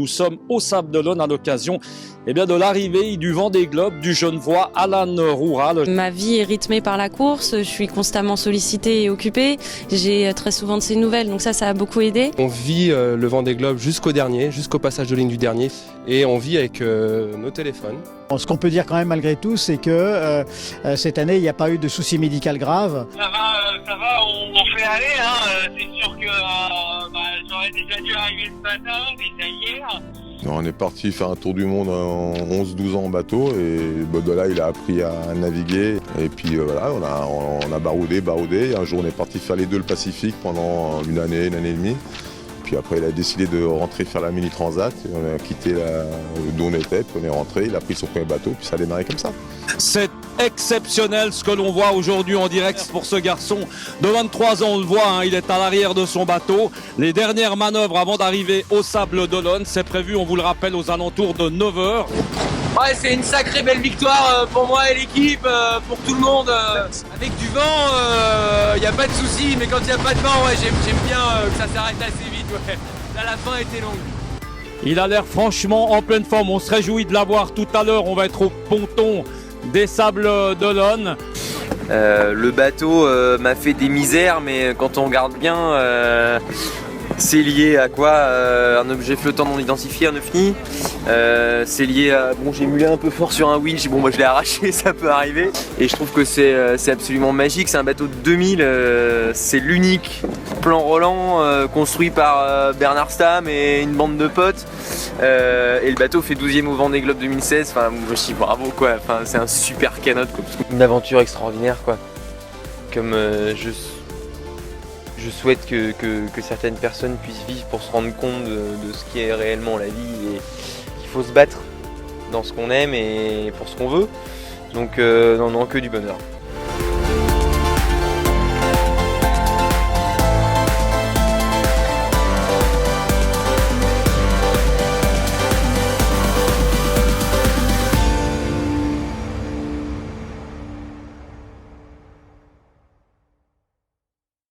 nous sommes au Sable d'Olonne à l'occasion de l'arrivée du Vendée Globe du Genevois Alan Roural. Ma vie est rythmée par la course, je suis constamment sollicitée et occupée, j'ai très souvent de ces nouvelles, donc ça a beaucoup aidé. On vit le Vendée Globe jusqu'au dernier, jusqu'au passage de ligne du dernier, et on vit avec nos téléphones. Ce qu'on peut dire quand même malgré tout, c'est que cette année, il n'y a pas eu de soucis médicaux graves. Ça va, on fait aller, hein. C'est sûr que j'aurais déjà dû arriver ce matin, déjà hier. On est parti faire un tour du monde en 11-12 ans en bateau et de là il a appris à naviguer et puis voilà, on a baroudé. Un jour on est parti faire les deux le Pacifique pendant une année et demie. Puis après il a décidé de rentrer faire la mini transat, on a quitté d'où on était, puis on est rentré, il a pris son premier bateau, puis ça a démarré comme ça. C'est exceptionnel ce que l'on voit aujourd'hui en direct pour ce garçon de 23 ans, on le voit, il est à l'arrière de son bateau. Les dernières manœuvres avant d'arriver au Sable d'Olonne, c'est prévu, on vous le rappelle, aux alentours de 9h. Ouais, c'est une sacrée belle victoire pour moi et l'équipe, pour tout le monde. Avec du vent, il n'y a pas de souci, mais quand il n'y a pas de vent, ouais, j'aime bien que ça s'arrête assez vite. Ouais. Là, la fin était longue. Il a l'air franchement en pleine forme, on se réjouit de l'avoir tout à l'heure, on va être au ponton des Sables d'Olonne. Le bateau m'a fait des misères, mais quand on regarde bien, c'est lié à quoi? Un objet flottant non identifié, un ovni. C'est lié à... Bon, j'ai mulé un peu fort sur un winch, bon, moi je l'ai arraché, ça peut arriver. Et je trouve que c'est absolument magique, c'est un bateau de 2000, c'est l'unique plan Roland construit par Bernard Stamm et une bande de potes. Et le bateau fait 12e au Vendée Globe 2016, enfin, moi je dis bravo quoi, enfin, c'est un super canot quoi. Une aventure extraordinaire quoi. Comme je souhaite que certaines personnes puissent vivre pour se rendre compte de ce qui est réellement la vie et qu'il faut se battre dans ce qu'on aime et pour ce qu'on veut. Donc non, que du bonheur.